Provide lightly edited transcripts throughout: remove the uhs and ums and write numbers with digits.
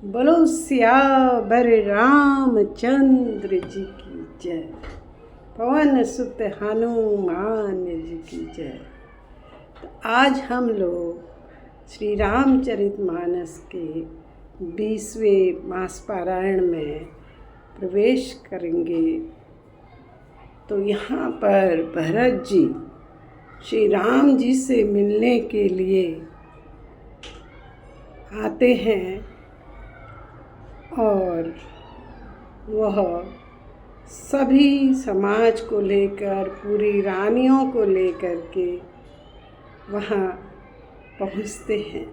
बोलो सियावर रामचंद्र जी की जय। पवन सुत हनुमान जी की जय। तो आज हम लोग श्री रामचरितमानस के 20वें मास पारायण में प्रवेश करेंगे। तो यहाँ पर भरत जी श्री राम जी से मिलने के लिए आते हैं और वह सभी समाज को लेकर, पूरी रानियों को लेकर के वहाँ पहुँचते हैं।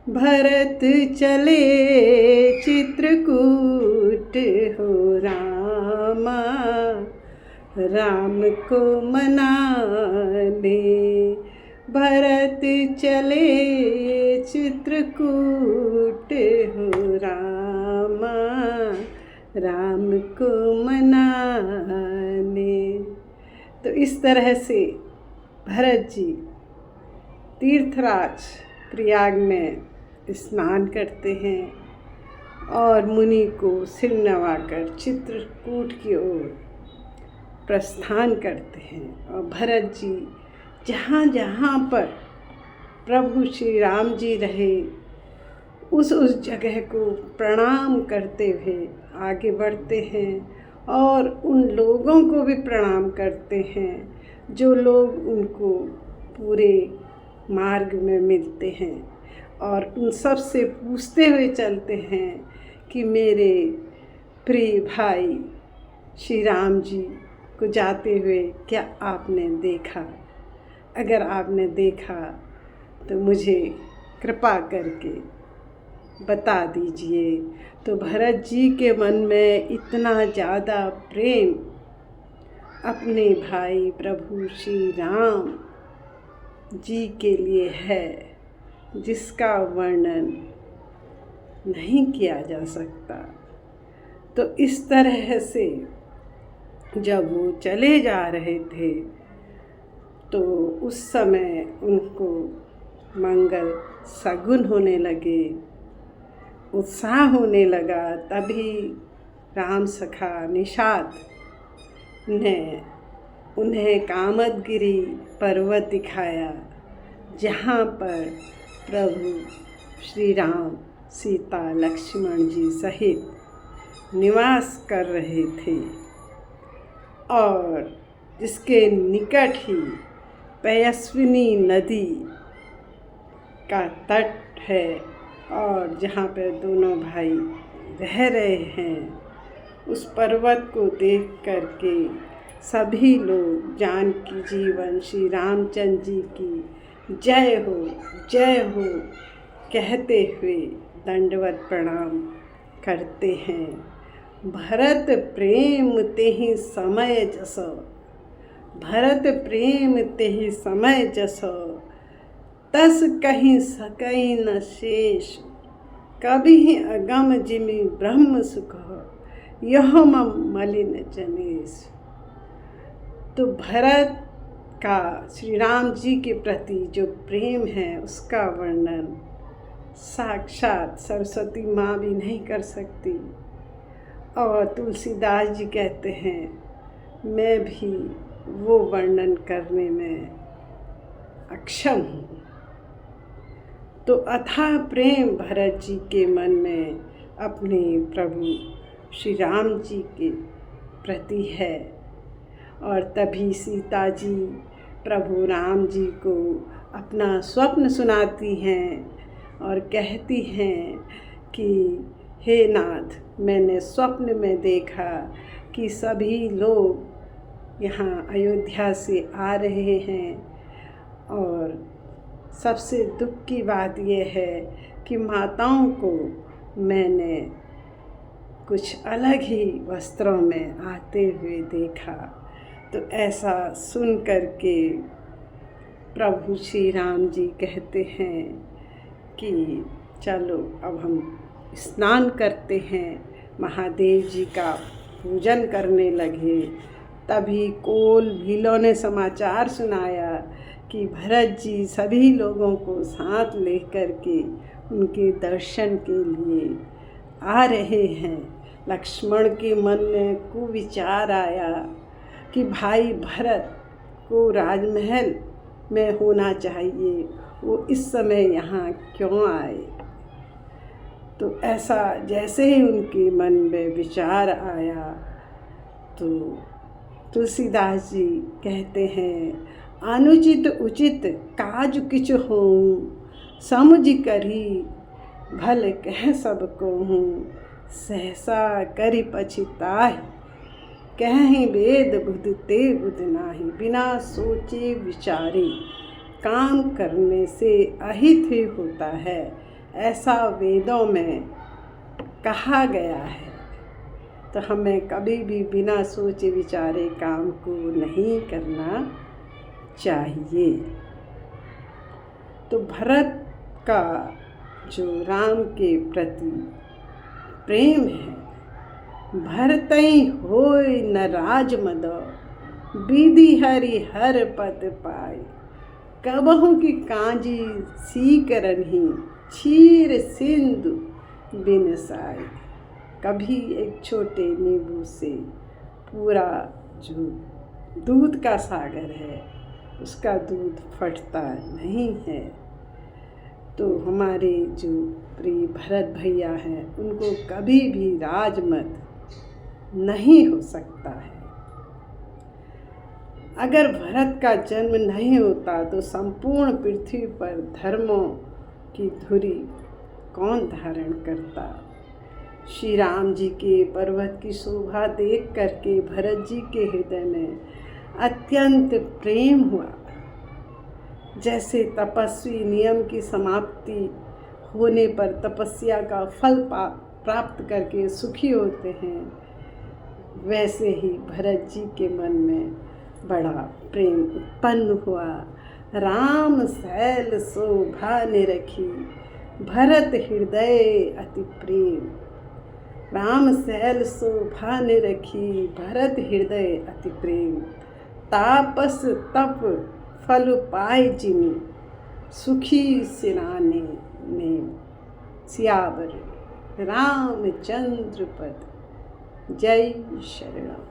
भरत चले चित्रकूट हो रामा, राम को मनाने। भरत चले चित्रकूट हो रामा, राम को मनाने। तो इस तरह से भरत जी तीर्थराज प्रयाग में स्नान करते हैं और मुनि को सिर नवाकर चित्रकूट की ओर प्रस्थान करते हैं। और भरत जी जहाँ जहाँ पर प्रभु श्री राम जी रहे उस जगह को प्रणाम करते हुए आगे बढ़ते हैं और उन लोगों को भी प्रणाम करते हैं जो लोग उनको पूरे मार्ग में मिलते हैं, और उन सब से पूछते हुए चलते हैं कि मेरे प्रिय भाई श्री राम जी को जाते हुए क्या आपने देखा? अगर आपने देखा तो मुझे कृपा करके बता दीजिए। तो भरत जी के मन में इतना ज़्यादा प्रेम अपने भाई प्रभु श्री राम जी के लिए है जिसका वर्णन नहीं किया जा सकता। तो इस तरह से जब वो चले जा रहे थे तो उस समय उनको मंगल शगुन होने लगे, उत्साह होने लगा। तभी राम सखा निषाद ने उन्हें कामदगिरि पर्वत दिखाया जहाँ पर प्रभु श्री राम सीता लक्ष्मण जी सहित निवास कर रहे थे, और जिसके निकट ही पयस्विनी नदी का तट है और जहाँ पर दोनों भाई रह रहे हैं। उस पर्वत को देख करके सभी लोग जानकी जीवन श्री रामचंद्र जी की जय हो कहते हुए दंडवत प्रणाम करते हैं। भरत प्रेम तेहि समय जस, भरत प्रेम तेहि समय जस, तस कहीं सकई न शेष, कभी अगम जिमि ब्रह्म सुख, यह मम मलिन जनेश। तो भरत का श्री राम जी के प्रति जो प्रेम है उसका वर्णन साक्षात सरस्वती माँ भी नहीं कर सकती। और तुलसीदास जी कहते हैं मैं भी वो वर्णन करने में अक्षम हूँ। तो अथाह प्रेम भरत जी के मन में अपने प्रभु श्री राम जी के प्रति है। और तभी सीता जी प्रभु राम जी को अपना स्वप्न सुनाती हैं और कहती हैं कि हे नाथ, मैंने स्वप्न में देखा कि सभी लोग यहाँ अयोध्या से आ रहे हैं, और सबसे दुख की बात यह है कि माताओं को मैंने कुछ अलग ही वस्त्रों में आते हुए देखा। तो ऐसा सुन कर के प्रभु श्री राम जी कहते हैं कि चलो अब हम स्नान करते हैं, महादेव जी का पूजन करने लगे। तभी कोल भीलों ने समाचार सुनाया कि भरत जी सभी लोगों को साथ लेकर के उनके दर्शन के लिए आ रहे हैं। लक्ष्मण के मन में कुविचार आया कि भाई भरत को राजमहल में होना चाहिए, वो इस समय यहाँ क्यों आए। तो ऐसा जैसे ही उनके मन में विचार आया तो तुलसीदास जी कहते हैं, अनुचित उचित काज किछु होऊं, समुझ करी भल कह सब कहूँ, सहसा करि पछिताहि, कहीं वेद बुध ते बुध नाही। बिना सोचे विचारे काम करने से अहित ही होता है, ऐसा वेदों में कहा गया है। तो हमें कभी भी बिना सोचे विचारे काम को नहीं करना चाहिए। तो भरत का जो राम के प्रति प्रेम है, भरतई होय न राज मद, विधि हरि हर पद पाए, कबहु की कांजी सीकरही, क्षीर सिंधु बिन साई। कभी एक छोटे नींबू से पूरा जो दूध का सागर है उसका दूध फटता नहीं है। तो हमारे जो प्रिय भरत भैया हैं उनको कभी भी राजमद नहीं हो सकता है। अगर भरत का जन्म नहीं होता तो संपूर्ण पृथ्वी पर धर्मों की धुरी कौन धारण करता। श्री राम जी के पर्वत की शोभा देख करके भरत जी के हृदय में अत्यंत प्रेम हुआ। जैसे तपस्वी नियम की समाप्ति होने पर तपस्या का फल प्राप्त करके सुखी होते हैं, वैसे ही भरत जी के मन में बड़ा प्रेम उत्पन्न हुआ। राम सैल शोभा निरखी, भरत हृदय अति प्रेम। राम सैल शोभा निरखी, भरत हृदय अति प्रेम। तापस तप फल पाए जिनि, सुखी सिराने में। सियावर रामचंद्र पद, जय शरणम।